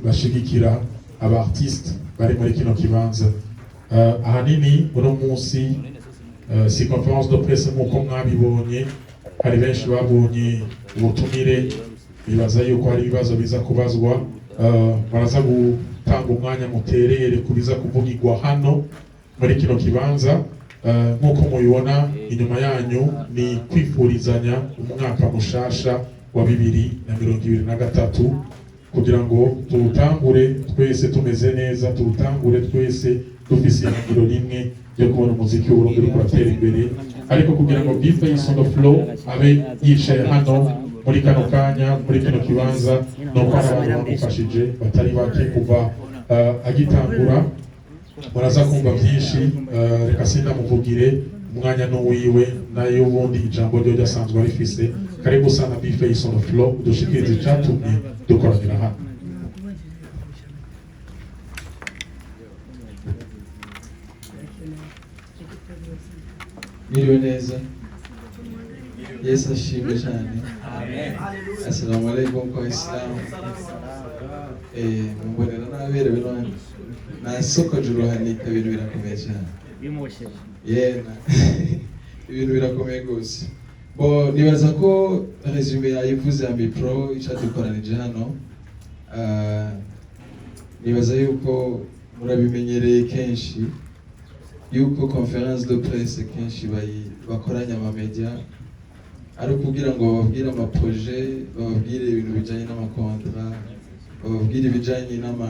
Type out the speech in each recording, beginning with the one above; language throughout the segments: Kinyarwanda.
bashigikira aba artiste bari muri kino kibanza. Ahanini uno munsi si conference de presse nk'uko mwabibonye, hari benshi babonye ubutumire, bibaza yuko hari ibibazo biza kubazwa, baraza gutanga umwanya muterere kubiza kuvugirwa hano muri kino kibanza. Nk'uko mubibona inyuma yanyu ni kwifurizanya umwaka mushasha wa 2023 kugira ngo tuwutangure twese tumeze neza, tuwutangure twese dufise ihangiro rimwe ryo kubona umuziki w'Uburundi uriko uratera imbere. Ariko kugira ngo Bface on the floor abe yicaye hano muri kano kanya muri kino kibanza, nuko abantu bamufashije batari bake kuva agitangura. Muraza kumva byinshi, reka sindamuvugire, umwanya n'uwiwe nayo ubundi ijambo ryo ryasanzwe rifise. Karibu sana Bface on the floor, dushikirize icatumye dukoranira hano. Miriwe neza. Yesu ashimwe cyane. Assalamu alaikum kwa Islam. Mbonera naberewe none. Nasokoje uruhanika, ibintu birakomeye cyane. Yena. Ibintu birakomeye gose. Bo nibaza ko resume yayivuze ya micro icadukoranije hano. Nibaza yuko murabimenyereye kenshi yuko conference de presse kenshi bakoranya ama media ari kugira ngo bababwire ama projet, bababwire ibintu bijanye n'amakontra, bababwire ibijanye n'ama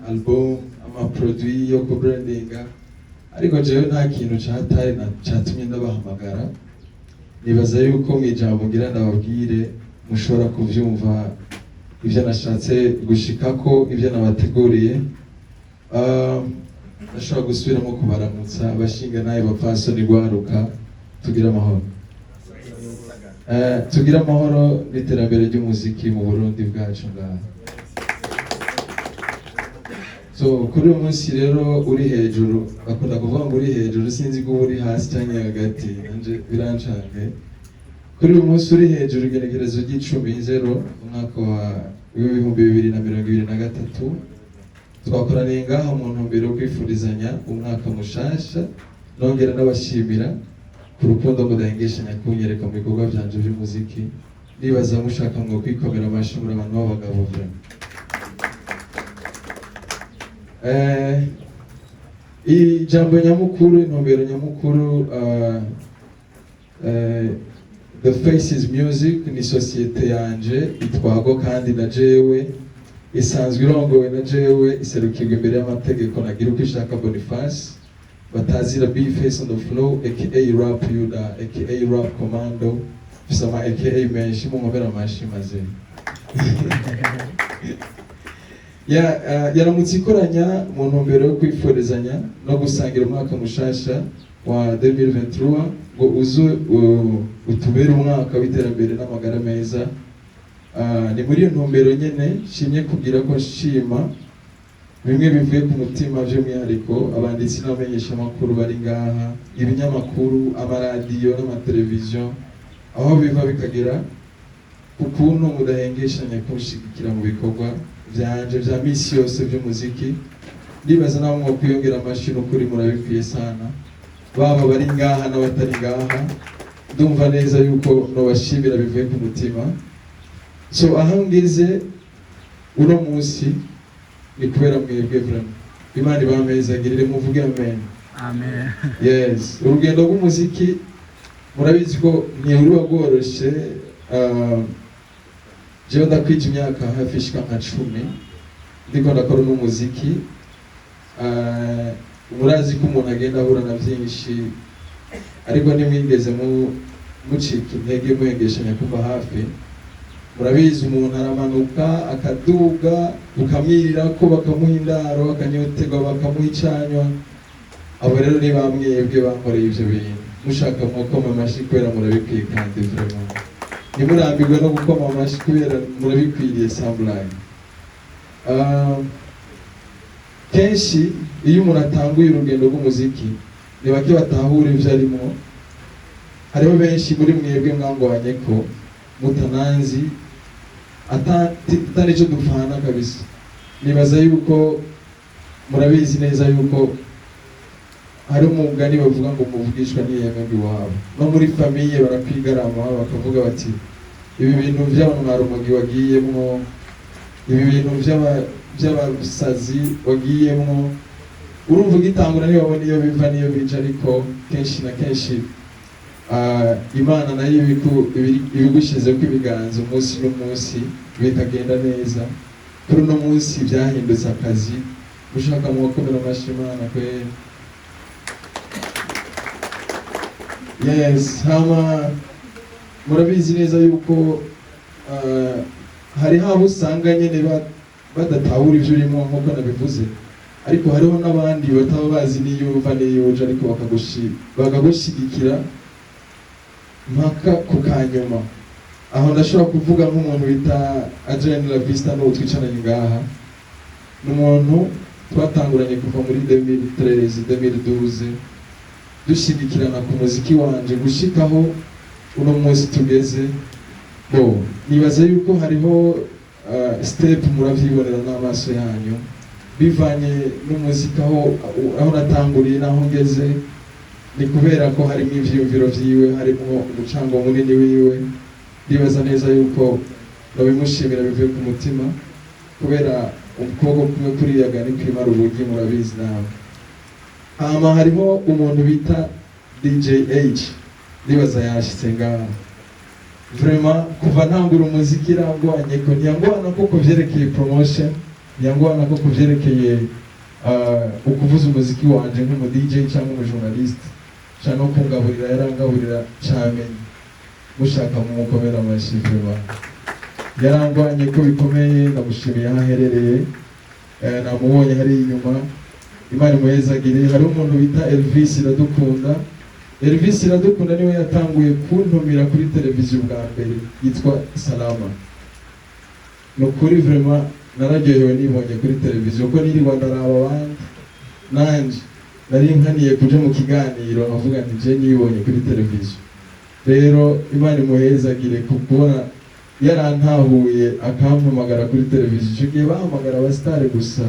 album, ama produit yo ku brandinga. Ariko jewe nta kintu cyatari na cyatumye ndabahamagara. Nibaza yuko mu ijambo ngira ndababwire mushobora kuvyumva ivyo nashatse gushikako, ivyo nabateguriye. Nashobora gusubiramo kubaramutsa abashinga naye bapfasoni rwaruka, tugira amahoro. Tugira amahoro n'iterambere ry'umuziki mu Burundi bwacu ngaha. So kuri uyu munsi rero uri hejuru, bakunda kuvuga ngo uri hejuru, sinzi ko uri hasi cyangwa hagati, nanje birancange. Kuri uyu munsi uri hejuru, igenekerezo ry'10/0 umwaka wa 2023 twakoraniye ngaha mu ntumbero yo kwifurizanya umwaka mushasha, nongera n'abashimira ku rukundo mudahengeshanya kunyereka mu bikorwa byanje by'umuziki. Nibaza mushaka ngo kwikomera amashyi muri abantu b'abagabo vre. Ijambo nyamukuru, intumbero nyamukuru, The Faces Music ni sosiyete yanje itwago kandi na jewe isanzwe irongowe na jewe, iserukirwa imbere y'amategeko nagira uko ishaka Boniface batazira Bface on the floor aka Rap Yuda aka Rap Commando, bisama aka menshi mu mabera amashi maze. Yaramutse ikoranya mu ntumbero yo kwiforezanya no gusangira umwaka mushasha wa 2023 ngo uzu utubere umwaka w'iterambere n'amagara meza. Ni muri iyo ntumbero nyene shimye kugira ko nshima bimwe bivuye ku mutima by'umwihariko abanditsi n'abamenyesha makuru bari ngaha, ibinyamakuru, amaradiyo n'amateleviziyo, aho biva bikagera ukuntu mudahengeshanya kunshigikira mu bikorwa byanje vya misi yose by'umuziki. Ndibaza nawe mwo kwiyongera amashyi n'ukuri murabikwiye sana, baba bari ngaha n'abatari ngaha. Ndumva neza yuko nobashimira bivuye ku mutima. So ahangeze uno munsi ni kubera mwebwe vraiment. Imana ibamezagirire muvuge amen. Amen. Yes, urugendo rw'umuziki murabizi ko ntihuriwa rworoshe. Jewe ndakwije imyaka hafi ishika nka 10 ndiko ndakora n'umuziki. Murazi ko umuntu agenda ahura na byinshi, ariko nimwigeze mucika intege muhengeshanya kuva hafi. Murabizi umuntu aramanuka akaduga ukamwirira ko bakamuha indaro, akanyoterwa bakamuha icanywa. Abo rero ni bamwebwe bankoreye ivyo bintu, mushaka mukoma amashyi kubera murabikwiye kandi vraiment. Nimurambirwe no gukoma amashyi kubera murabikwiriye sambulaye. Kenshi iyo umuntu atanguye urugendo rw'umuziki ni bake batahura ivyo arimo. Hariho benshi muri mwebwe mwangwanye ko mutananzi, atari cyo dupfana kabisa. Nibaza yuko murabizi neza yuko hari umugani bavuga ngo muvugishwa n'iyembe iwabo, no muri famiye barakwigarama bakavuga bati ibi bintu by'abantu wagiyemo, ibi bintu by'abasazi wagiyemo, urumva ugitangura niyo babona iyo biva niyo bija, ariko kenshi na kenshi Imana nayo ibigushize ko ibiganza umunsi n'umunsi bikagenda neza. Kuri uno munsi byahindutse akazi, ushaka mu bakomera amashyi Imana kweri. Yes, hama murabizi neza yuko hari habo usanga nyene badatahura ivyo urimo nk'uko nabivuze, ariko hariho n'abandi bataba bazi niyo uva niyo uje, ariko bakagushigikira mpaka ku kanyuma. Aho ndashobora kuvuga nk'umuntu bita Adrien La Vista no twicaranye ngaha, n'umuntu twatanguranye kuva muri 2013 2012 dushigikirana ku muziki wanje gushikaho uno munsi tugeze. Nibaza yuko hariho step muravyibonera n'amaso yanyu bivanye n'umuziki aho natanguriye naho ngeze. Ni kubera ko harimo ivyiyumviro vyiwe, harimo umucango munini wiwe. Ndibaza neza yuko ndabimushimira bivuye ku mutima, kubera ukuboko kumwe kuriyaga ni kwimara ubugi, murabizi nawe. Hama harimo umuntu bita DJ H, ndibaza yashitse ngaha. Vraiment kuva ntangura umuziki rangwanye ko ntiyangwana ko kuvyerekeye promotion, ntiyangwana ko kuvyerekeye ukuvuza umuziki wanje nk'umu DJ cyangwa umu journalist, cyangwa kungaburira yarangaburira cyane. Mushaka mu mukomera amashyi vraiment, yarangwanye ko bikomeye. Ndamushimiye aho aherereye, namubonye hari inyuma. Imana imuhezagire. Hari umuntu bita Elvis Iradukunda. Elvis Iradukunda niwe yatanguye kuntumira kuri televiziyo bwa mbere, yitwa Salama. Nukuri vraiment nararyohewe nibonye kuri televiziyo, ko niriwa ndaraba abandi nanje nari nkaniye kuja mu kiganiro avuga nti je nibonye kuri televiziyo. Rero Imana imuhezagire kubona yarantahuye akampamagara kuri televiziyo. Icyo gihe bahamagara abasitari gusa,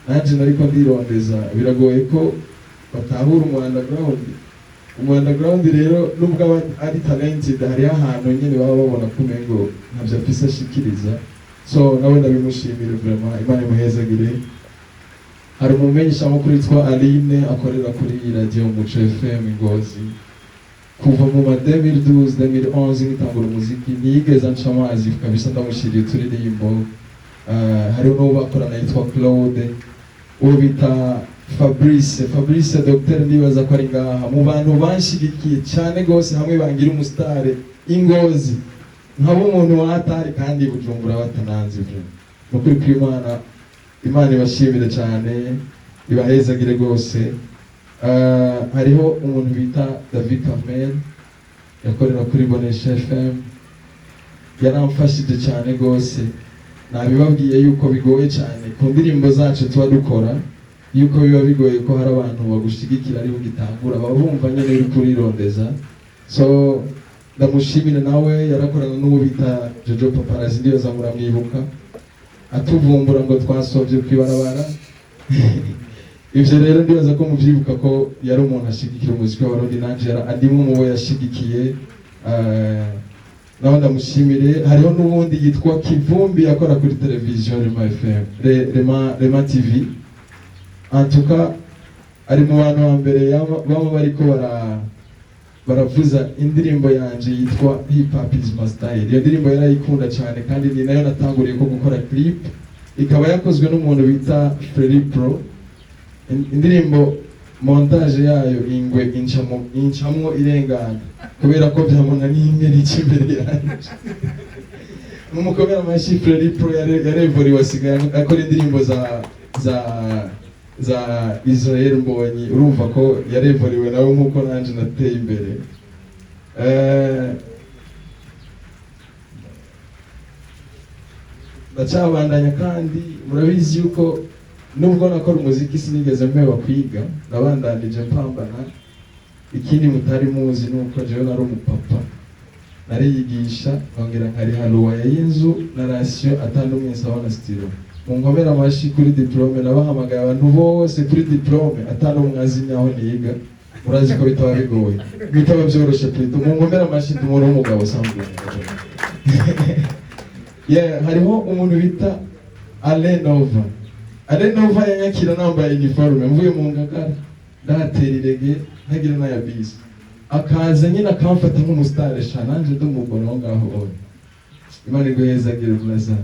nanje nariko ndirondeza, biragoye ko batahura umuunderground. Rero nubwo ari talented, hari ahantu nyine baba babona kumengo ntabyo afise ashikiriza. So nawe ndabimushimira vraiment, Imana imuhezagire. Hari umumenyesha makuru yitwa Aline akorera kuri radio Muco FM Ngozi. Kuva mu 2012 2011 nitangura umuziki nigeze nca amazi kabisa, ndamushiriye turirimbo. Hari n'uwo bakorana yitwa Claude, uwo bita Fabrice Dr. ndibaza ko ari ngaha mu bantu banshigikiye cyane gose, hamwe bangira umustare Ingozi nkabo umuntu watari kandi Bujumbura batananze vyo. Nukuri kw'Imana, Imana ibashimire cyane, ibahezagire gose. Hariho umuntu bita David Kamel yakorera kuri Bonesha FM, yaramfashije cyane gose. Nabibabwiye yuko bigoye cyane ku ndirimbo zacu tuba dukora, yuko biba bigoye ko hari abantu bagushigikira ari ugitangura babumva nyene uri kurirondeza. So ndamushimira nawe, yarakorana n'uwo bita Jojo Paparazzi, ndiyo zamura mwibuka atuvumbura ngo twasovye kwibarabara. Ivyo rero ndibaza ko muvyibuka ko yari umuntu ashigikira umuziki w'Abarundi, nanje andimwe mu bo yashigikiye. Nawe ndamushimire. Hariho n'ubundi yitwa Kivumbi akora kuri televiziyo Rema FM, Rema TV. Antuka ari mu bantu wa mbere baba bariko baravuza indirimbo yanje yitwa Hip Hop is my style. Iyo ndirimbo yarayikunda cyane, kandi ni nayo natanguriye ko gukora clip, ikaba yakozwe n'umuntu bita Freddy Pro. Indirimbo montage yayo ingwe incamwo irengana, kubera ko byamona n'imwe n'ikimbere yanje. N'umukomera amashyi Freddy Pro yarevori wasigaye akora indirimbo za Israel Mbonyi. Urumva ko yarevoriwe nawe nkuko nanje nateye imbere. Ndacabandanya kandi murabizi yuko nubwo nakora umuziki sinigeze mpeba kwiga, nabandanije mpambana. Ikindi mutari muzi nuko jewe nari umupapa, nariyigisha nkongera nkariha loyer y'inzu na ratio atandukanye nsaba na stilo mu nkomera amashi kuri diplome nabahamagaye abantu bose kuri diplome atandukanye azimya aho niga murazi ko bitaba bigoye bitaba byoroshe plito mu nkomera amashi tumura umugabo sambu hariho umuntu bita Alenova yanyakira nambaye uniforme mvuye mu ngagara ndaterirege ntagira na yabisi akaza nyine akamfata nk'umusitari sha nanje ndumugoro ngaho Imana iguhezagira uraza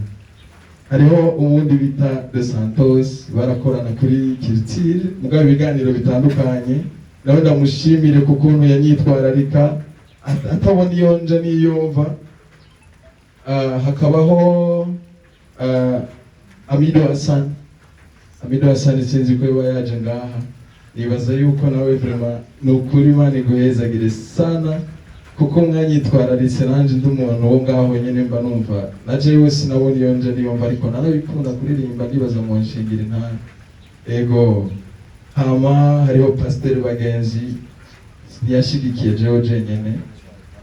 hariho ubundi bita De Santos barakorana kuri Culture mugabo ibiganiro bitandukanye nawe ndamushimire kuko ukuntu yanyitwararika atabona iyo nje niyumva hakabaho Amido Hassan sinzi ko yaje ngaha nibaza yuko nawe vraiment nukuri Imana iguhezagire sana kuko mwanyitwararitse nanje ndumuntu wo ngaho nyene mba numva naje yewe sinabona iyo nje niyumva ariko narabikunda kuririmba nibaza mu nshingire nta ego hama hariho Pasteur Bagenzi yashigikiye George nyene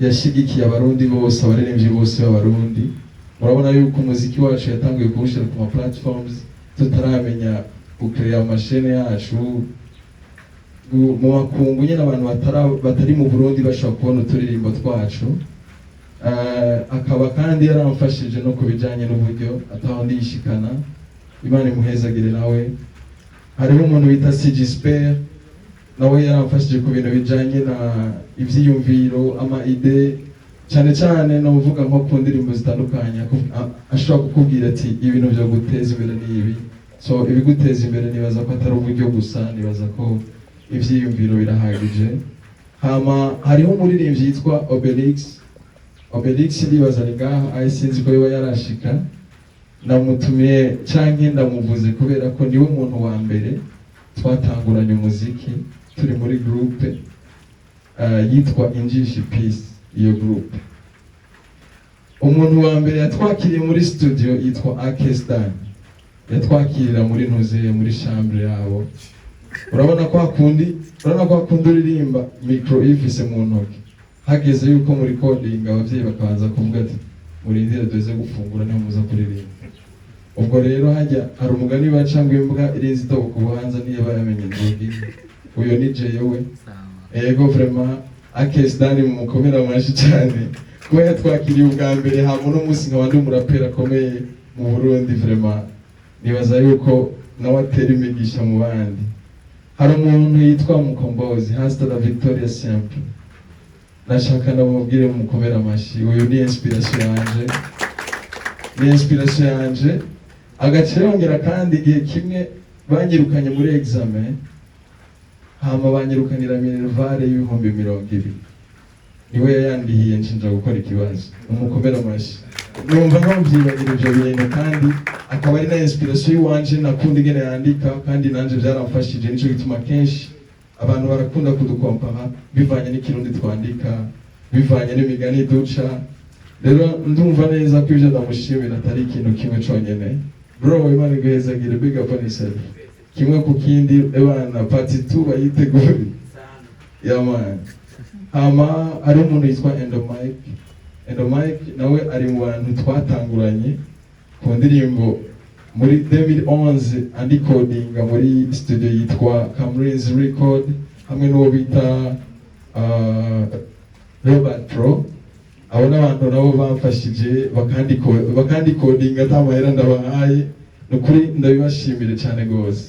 yashigikiye abarundi bose abaririmbyi bose b'abarundi murabona yuko umuziki wacu yatangiye kuwushira ku ma platforms tutaramenya ukreya amashene yacu mu makungu nyine abantu batari mu Burundi bashobora kubona uturirimbo twacu akaba kandi yaramfashije no kubijanye n'uburyo ataho ndishikana Imana imuhezagire nawe hariho umuntu bita Sigisper nawe yaramfashije ku bintu bijanye na ivyiyumviro ama ide cyane no uvuga nko ku ndirimbo zitandukanye ashobora kukubwira ati ibintu byo guteza imbere nibi so ibiguteza imbere nibaza ko atari uburyo gusa nibaza ko ivyiyumviro birahagije hama hariho umuririmbyi yitwa Obelix ndibaza ni ngaha ayisinzi ko yoba yarashika namutumiye canke ndamuvuze kubera ko niwe umuntu wa mbere twatanguranye umuziki turi muri groupe yitwa Injishi Peace iyo groupe umuntu wa mbere yatwakiriye muri studio yitwa Akestan yatwakirira muri ntuze muri chambre yabo urabona ko hakundi uririmba micro ifise mu ntoki hageze yuko muri recording abavyeyi bakabanza kuvuga ati murindire duze gufungura niho muza kuririmba ubwo rero hajya hari umugani bacangwa imbwa irinzi itobo ku buhanza niyo bayamenye inzogi uyo ni jewe ego vraiment Akestan mu mukomera amashi cyane kuba yatwakiriye ubwa mbere hama no musi nkabandi umurapera akomeye mu Burundi vraiment nibaza yuko nawe atera imigisha mu bandi hari umuntu yitwa Mukombozi hasta la Victoria Simple nashaka ndamubwire mukomera amashi uyu ni inspiration yanje agace yongera kandi igihe kimwe banyirukanye muri examen hama banyirukanira minervare y'ibihumbi 200 niwe yandihiye nshinja gukora ikibazo umukomera amashi numva nkamvyibagira ivyo bintu kandi akaba ari na inspiration yiwanje nakunda ingene yandika kandi nanje byaramfashije nico gituma kenshi abantu barakunda kudukompara bivanye n'ikirundi twandika bivanye n'imigani duca rero ndumva neza ko ivyo ndamushimira atari ikintu kimwe conyene bro Imana iguhezagire big up on yourself kimwe ku kindi ebana part 2 bayitegure man hama ari umuntu yitwa Endomike nawe ari mu bantu twatanguranye ku ndirimbo muri 2011 andicodinga muri studio yitwa Camrins Record hamwe n'uwo bita Robert Pro abo n'abantu nabo bamfashije bakandikodinga atamahera ndabahaye nukuri ndabibashimire cyane gose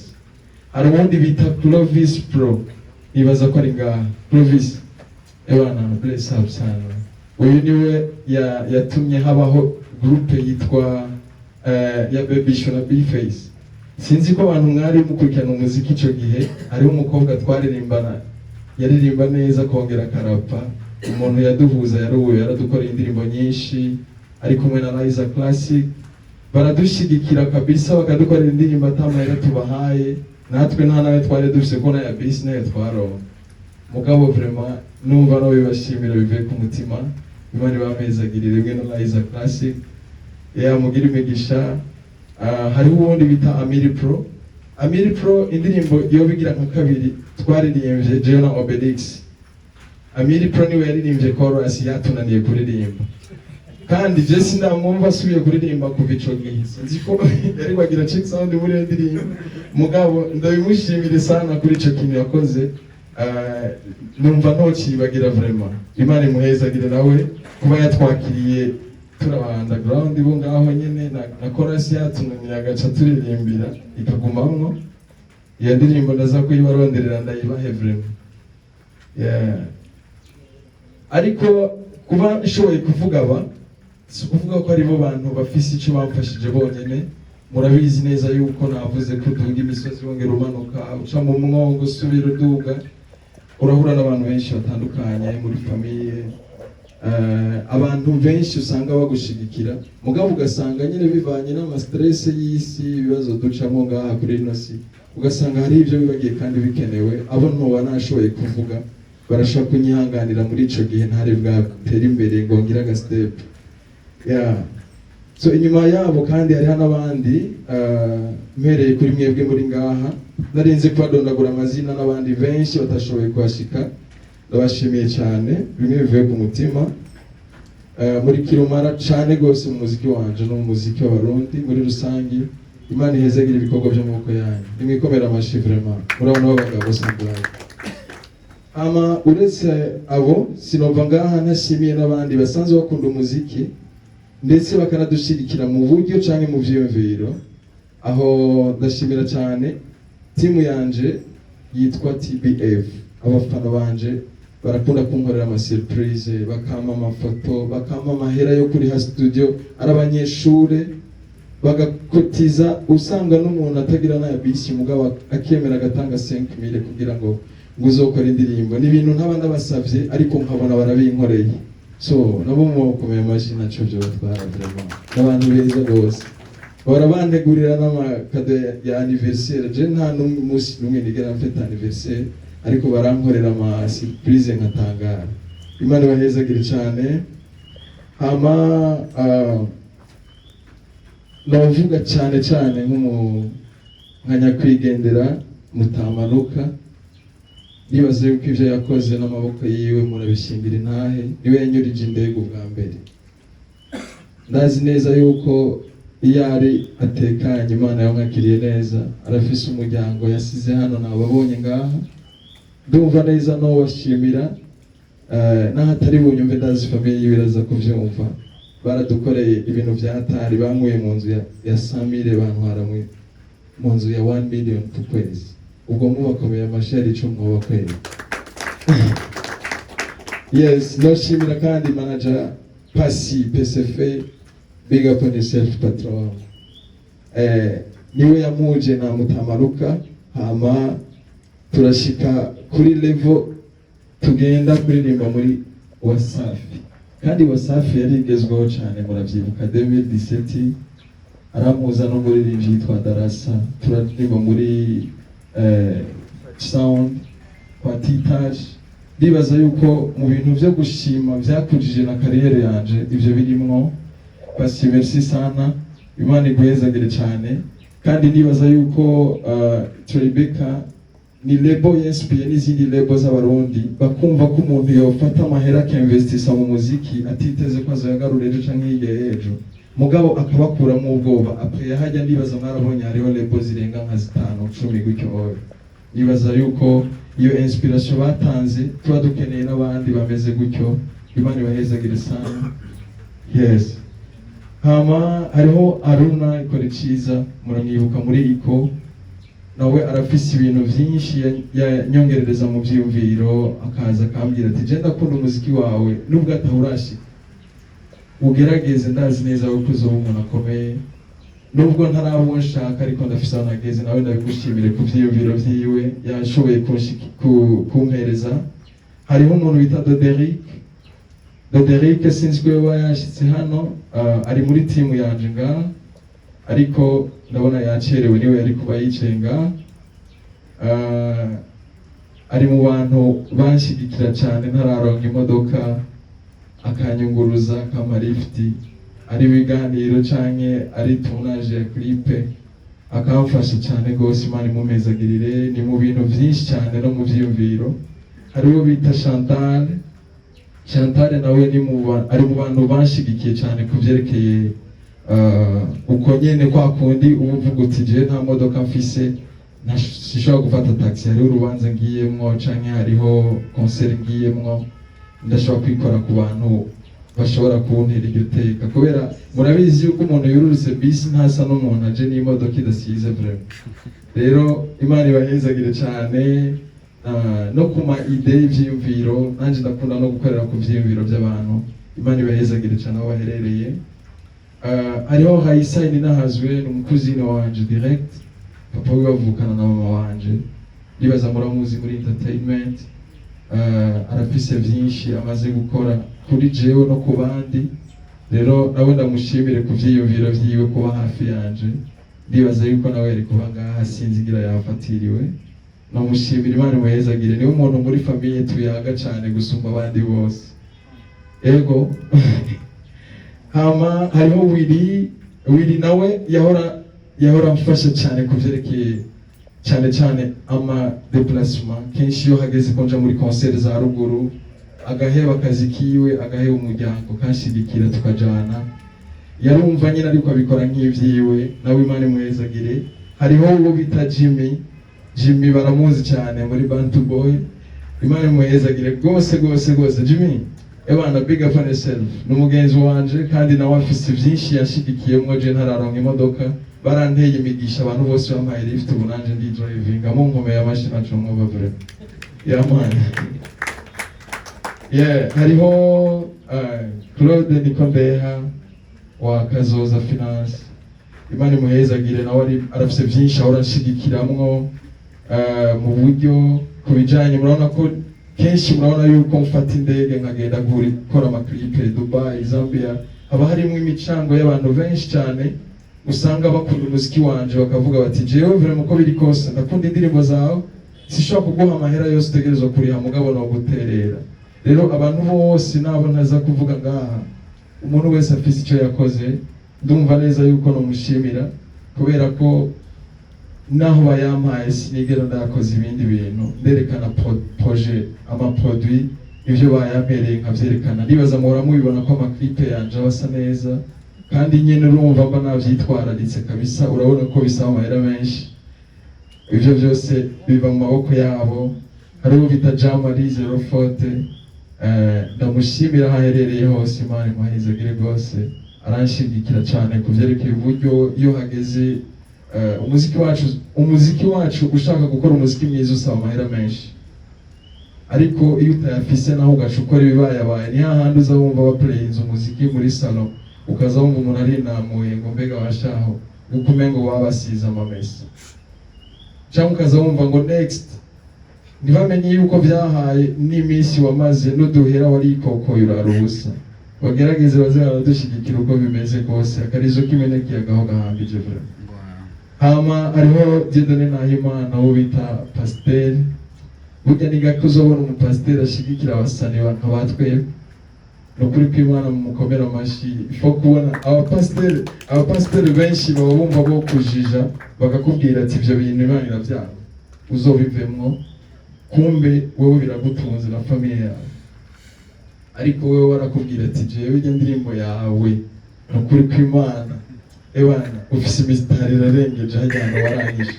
hari ubundi bita Clovis Pro nibaza ko ari ngaha Clovis ebana bless up sana uyu niwe yatumye habaho groupe yitwa ya Baby Shona Bface sinzi ko abantu mwari mukurikirana umuziki ico gihe hariho umukobwa twaririmbana yaririmba neza kongera karapa umuntu yaduhuza yaradukoreye indirimbo nyinshi ari kumwe na Liza Classic baradushigikira kabisa bakadukorera indirimbo atamahera tubahaye natwe nta nawe twari dufise ko na ya business twaro mugabo vraiment numva no bibashimira bivuye ku mutima Imana bamezagirira rimwe na Liza Classic mugira imigisha hari ubundi bita Amiri Pro indirimbo yo bigira nka kabiri twaririmbye jewe na Obelix Amiri Pro niwe yaririmbye chorus yatunaniye kuririmba kandi je sinamwumva asubiye kuririmba kuva ico gihe sinzi ko yari wagira check sound muri iyo ndirimbo mugabo ndabimushimire sana kuri ico kintu yakoze numva ntocibagira vraiment Imana imuhezagire nawe kuba yatwakiriye turaba underground bo ngaho nyene na chorus yatunaniye agaca turirimbira ikagumamwo iyo ndirimbo ndaza kuyibaronderera ndayibahe vraiment ariko kuba ishoboye kuvuga si kuvuga ko aribo bantu bafise icyo bamfashije bonyene murabizi neza yuko navuze ko duga imisozi wongera umanuka uca mu mwongo usubira uduga urahura n'abantu benshi batandukanye muri famiye abantu benshi usanga bagushigikira mugabo ugasanga nyine bivanye n'ama stress y'isi ibibazo ducamo ngaha kuri ino si ugasanga hari ibyo bibagiye kandi bikenewe abo ntuba nashoboye kuvuga barashaka kunyihanganira muri ico gihe ntari bwatera imbere ngo ngira aga step so inyuma yabo kandi hari n'abandi mpereye kuri mwebwe muri ngaha narinze kwadondagura amazina n'abandi benshi batashoboye kwashika ndabashimiye cyane bimwe bivuye ku mutima muri Kirumara cyane gose mu muziki wanje no mu muziki w'abarundi muri rusangi Imana ihezagira ibikorwa byo mu maboko yanyu nimwikomera amashi vraiment murabona abagabo sangwaye uretse abo sinova ngaha ntashimiye n'abandi basanzwe bakunda umuziki ndetse bakanadushirikira mu buryo canke mu vyiyumviro aho ndashimira cyane timu yanje yitwa TBF abafana banje barakunda kunkorera ama surprise bakama amafoto bakama amahera yo kuri ha studio ari abanyeshure bagakotiza usanga n'umuntu atagira na bisi mugabo akemera agatanga 5000 kugira ngo uzokora indirimbo ni ibintu nk'abandi basavye ariko nkabona barabinkoreye so nabo mu komeye mashina cyo byo batwara vraiment n'abantu beza gose barabantegurira n'amakade ya anniversaire je nta n'umunsi n'umwe nigera mfite anniversaire ariko barankorera ama surprise nkatangara Imana bahezagire cyane hama navuga cyane nkanyakwigendera mutamanuka nibaze yuko ivyo yakoze n'amaboko yiwe murabishimbira intahe niwe yanyurije indego bwa mbere ndazi neza yuko iyo ari atekanye Imana yamwakiriye neza arafise umuryango yasize hano nababonye ngaha ndumva neza no washimira n'ahatari bunyumve ndazi famille yiwe iraza kuvyumva baradukoreye ibintu byatari bankuye mu nzu ya Samire bantwara mu nzu ya 1 million ku kwezi ubwo mubakomeye amashari icumwo bakwere yes ndashimira kandi manager Pasi PCF big up on yourself patron niwe yamuje na mutamaruka hama turashika kuri level tugenda kuririmba muri Wasafi kandi Wasafi yarigezweho cyane muravyibuka 2017 aramuza no muri rimwe yitwa Darasa turaririmba muri sound kwa Titage bibaza yuko mu bintu byo gushima byakujije na kariyere yanje ivyo birimwo basi merci sana Imana igwezagire cyane kandi nibaza yuko Trebeka ni lebo yenspiye n'izindi lebo z'abarundi bakumva ko umuntu yofata amahera ak'investisa mu muziki atiteze ko azayagarura ejo canke hirya y'ejo mugabo akabakuramo ubwoba après yahajya ndibaza mwarabonye hariho lebo zirenga nka 5-10 gutyo nibaza yuko iyo inspiration batanze tuba dukeneye n'abandi bameze gutyo Imana ibahezagire sana yes hama hariho Aruna ikora ciza muramwibuka muri iko nawe arafise ibintu vyinshi yanyongerereza mu vyiyumviro akaza akambwira ati je ndakunda umuziki wawe nubwo atahurashi ugerageze ndazi neza ko uzoba umuntu akomeye nubwo ntarabwo nshaka ariko ndafise anageze nawe ndabigushimire ku vyiyumviro vyiwe yashoboye kumpereza hariho umuntu bita Doderic sinzwe wa yashitse hano ari muri timu yanje ngaha ariko ndabona yacerewe niwe yari kuba yicenga ari mu bantu banshigikira cyane ntararonka imodoka akanyunguruza kama lifti ari biganiro canke ari tournage ya clipe akamfasha cyane gose Imana imumezagirire ni mu bintu byinshi cyane no mu vyiyumviro hariho bita Chantal nawe ari mu bantu banshigikiye cyane kuvyerekeye uko nyene kwa kundi uvuga uti je nta modoka mfise sishobora gufata taxi, hariho urubanza ngiyemwo canke hariho concert ngiyemwo, ndashobora kwikora ku bantu bashobora kuntera iryo teka, kubera murabizi yuko umuntu yururutse bisi ntasa n'umuntu aje n'imodoka idasize vraiment. Rero Imana ibahezagire cyane no kuma ide y'ivyiyumviro, nanje ndakunda no gukorera ku vyiyumviro by'abantu. Imana ibahezagire cyane aho baherereye. Hariho Hayisayini nahazwe n'umukuzine wanje direct, papa we bavukana na mama wanje, ndibaza muramuzi muri entertainment. Arafise vyinshi amaze gukora kuri jewe no ku bandi, rero nawe ndamushimire ku vyiyumviro vyiwe kuba hafi yanje, ndibaza yuko nawe yari kuba ngaha sinzigira yafatiriwe. Namushimira, Imana imuhezagire, niwe umuntu muri famiye tuyaga cyane gusumba abandi bose. Ego hama hariho Willy nawe yahora amfasha cyane kuvyerekeye cyane ama déplacement. Kenshi yo hageze konja muri concert za ruguru, agaheba akazi kiwe, agaheba umuryango, kanshigikira tukajana, yarumva nyine ariko abikora nk'ivyiwe, nawe Imana imuhezagire. Hariho uwo bita Jimmy baramuzi cyane muri Bantu Boy, Imana imuhezagire gose. Jimmy ebana big up on yourself, n'umugenzi wanje kandi nawe afise vyinshi yashigikiyemwo, je ntararonka imodoka, baranteye imigisha abantu bose bampaye lift, ubu nanje ndi driving amunkomeye amashina cyo vrai. Hariho Claude Nikondeha wa Kazoza Finance, Imana imuhezagire, nawe arafise vyinshi ahora nshigikiramwo mu buryo kubijanye. Murabona ko kenshi murabona yuko mfata indege nkagenda gukora amaklipe Dubai, Zambia, haba harimo imicango y'abantu benshi cyane usanga bakunda umuziki wanje, bakavuga bati jewe vraiment uko biri kose ndakunda indirimbo zawe, sishobora kuguha amahera yose utegerezwa kuriha mugabo no guterera. Rero abantu bose nabo ntaza kuvuga ngaha, umuntu wese afise icyo yakoze, ndumva neza yuko no mushimira, kubera ko naho bayampaye sinigera ndakoze ibindi bintu, nderekana projet ama produit ivyo bayampereye nkavyerekana. Ndibaza muhora mubibona ko amaklipe yanje basa neza, kandi nyene urumva mba navyitwararitse kabisa, urabona ko bisaba amahera menshi. Ivyo byose biva mu maboko yabo. Hariho bita Jamari 04, ndamushimira ahaherereye hose, Imana imuhezagire rwose, aranshigikira cyane kuvyerekeye uburyo iyo hageze umuziki wacu ushaka gukora umuziki mwiza usaba amahera menshi, ariko iyo utayafise naho ugaca ukora ibibayabaye, ni hahandi uza wumva baplayinze umuziki muri salon, ukaza wumva umuntu arinamuye ngo mbega washaho uko umengo wabasize amamesa, cyangwa ukaza wumva ngo next, ntibamenye yuko byahaye n'iminsi wamaze n'uduhera warikokoye urarubusa. Bagerageze baze baradushigikira uko bimeze kose, akarizo kimenekeye agaho gahambije vuba. Hama hariho Dieudonné Nahimana wo bita Pasteur, burya ni gake uzobona umupasiteri ashigikira abasani bantu batwebwe, nukuri kw'Imana mumukomera amashi. Ifo kubona abapasiteri benshi baba bumva bo kujija, bakakubwira ati ivyo bintu Imana iravyanga uzobivemwo, kumbe wowe biragutunze na famiye yawe, ariko wowe warakubwira ati jewe iyo ndirimbo yawe nukuri kw'Imana ebana ufise imisitari irarengeje hajyana warangije.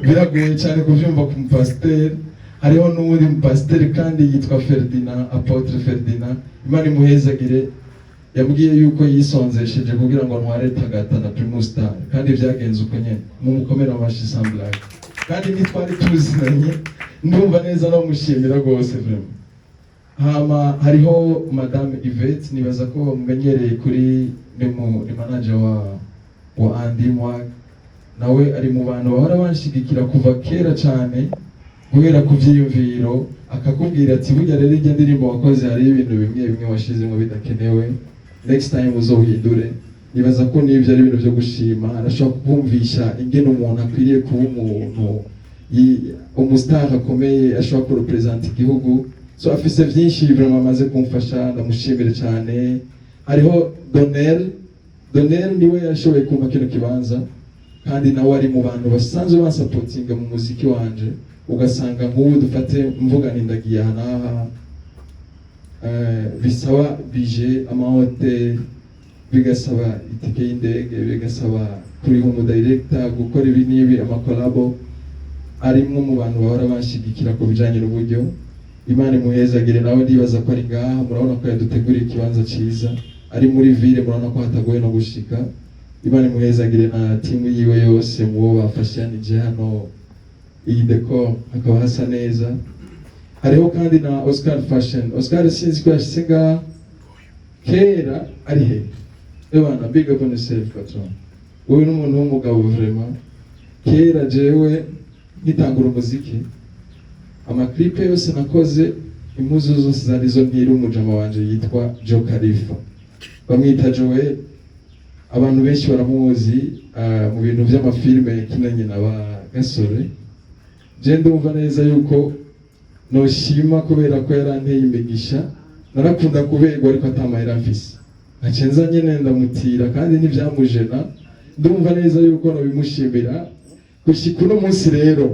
Biragoye cyane kuvyumva ku mupasiteri. Hariho n'uwundi mupasiteri kandi yitwa Ferdinand, Apotre Ferdinand, Imana imuhezagire, yabwiye yuko yisonzesheje kugira ngo ntware Tagata na Primus Star, kandi byagenze uko nyene. Mumukomera amashi samblage, kandi nitwari tuzinanye, ndumva neza no mushimira rwose vraiment. Hama hariho Madame Yvette, nibaza ko bamumenyereye kuri ni manager wa Andy Mwag, nawe ari mu bantu bahora banshigikira kuva kera cyane, guhera ku vyiyumviro, akakubwira ati burya rero ijya ndirimbo wakoze hari ibintu bimwe washizemo bidakenewe, next time uzohindure. Nibaza ko nivyo ari ibintu byo gushima, arashobora kumvisha ingene umuntu akwiriye kuba umuntu umustar akomeye, ashobora ku represent igihugu. So afise vyinshi vraiment amaze kumfasha, ndamushimire cyane. Hariho Donel niwe yashoboye kumpa kino kibanza, kandi nawe ari mu bantu basanzwe bansapotinga mu muziki wanje, ugasanga nk'ubu dufate mvuga nindagiye aha n'aha, bisaba bije amahoteli, bigasaba itike y'indege, bigasaba kuriha umudirector, gukora ibi n'ibi, amakolabo, arimwe mu bantu bahora banshigikira ku bijanye n'uburyo. Imana imuhezagire, nawe ndibaza ko ari ngaha, murabona ko yaduteguriye ikibanza ciza, ari muri ville, murabona ko hatagoye no gushika. Imana imuhezagire na timu yiwe yose mubo bafashanije hano, iyi decor hakaba hasa neza. Hariho kandi na Oscar Fashion. Oscar sinzi ko yashitse ngaha kera ari he. Ebana, big up on yourself patron. Wowe n'umuntu w'umugabo vraiment. Kera jewe ngitangura umuziki, amaklipe yose nakoze, impuzu zose zarizo ntiri umujama wanje yitwa Joe Khalifa, bamwita Joe. Abantu benshi baramuzi mu bintu by'amafilme kinanye na ba Gasore. Je ndumva neza yuko noshima kubera ko yaranteye imigisha, narakunda kuberwa ariko atamahera mfise, nkacenza nyene ndamutira kandi n'ivyamujena. Ndumva neza yuko nobimushimira gushika uno munsi. Rero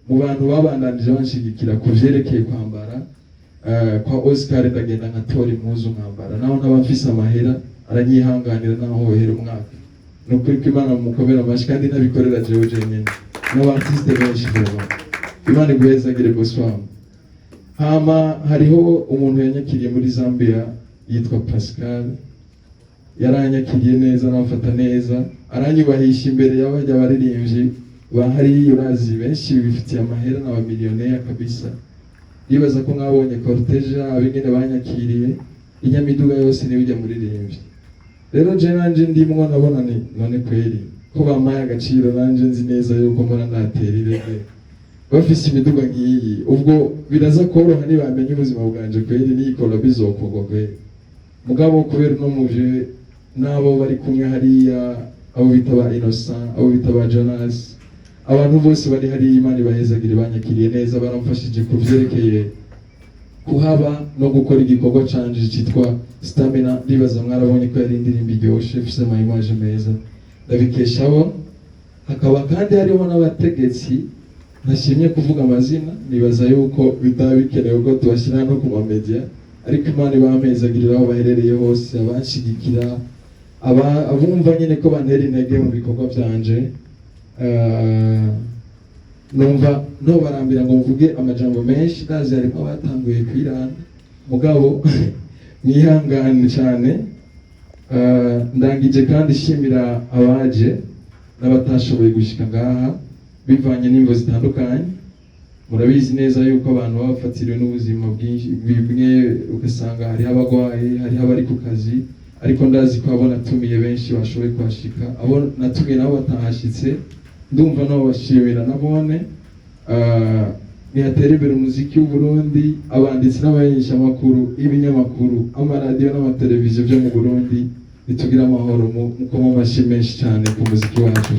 mu bantu babandanije banshigikira ku vyerekeye kwambara, kwa Oscar ndagenda nkatora impuzu nkambara, naho n'abafise amahera aranyihanganira naho hohera umwaka. Nukuri ko Imana mukomera amashi kandi nabikorera jewe jenyene n'abartiste benshi baba. Imana iguhezagire boss wangu. Hama hariho umuntu yanyakiriye muri Zambia yitwa Pascal, yaranyakiriye neza, aramfata neza, aranyubahisha imbere y'abajya baririmbyi bahari. Urazi benshi bifitiye amahera n'abamiliyoneri kabisa. Yibaza ko mwabonye cortege abingene banyakiriye, inyamiduga yose nibijya muri rimbi. Rero je nanje ndimwo nabona ni none kweri ko bamaye agaciro, nanje nzi neza yuko mbona natera irege bafise imiduga ngiyi. Ubwo biraza koroha nibamenye ubuzima bwanje kweri niyikora bizokorwa kweri. Mugabo kubera no muje nabo bari kumwe hariya, abo bitaba Innocent, abo bitaba Jonas, abantu bose bari hari, Imana ibahezagire, banyakiriye neza, baramfashije kuvyerekeye kuhaba no gukora igikorwa canje citwa Stamina. Ndibaza mwarabonye ko yari indirimbo iryoshe, ifise ama image meza, ndabikeshaho. Hakaba kandi hariho n'abategetsi ntashimye kuvuga amazina, nibaza yuko bitaba bikenewe ko tubashyira no ku mamedia, ariko Imana ibampezagirira aho baherereye hose, abanshigikira, abumva nyene ko bantera intege mu bikorwa byanje. Numva no barambira ngo mvuge amajambo menshi, ndazi harimo abatanguye kwirana, mugabo mwihangane cyane. Ndangije kandi shimira abaje n'abatashoboye gushika ngaha bivanye n'imvo zitandukanye. Murabizi neza yuko abantu bafatiriwe n'ubuzima bwinshi, bimwe ugasanga hari abagwaye, hari abari ku kazi, ariko ndazi ko abo natumiye benshi bashoboye kwashika, abo natumiye nabo batahashitse, ndumva nabo bashimira nabone. Nihatere imbere umuziki w'u Burundi, abanditsi n'abayigisha amakuru, ibinyamakuru, amaradiyo n'amateleviziyo byo mu Burundi, bitugira amahoro, mukoma amashyi menshi cyane ku muziki wacu.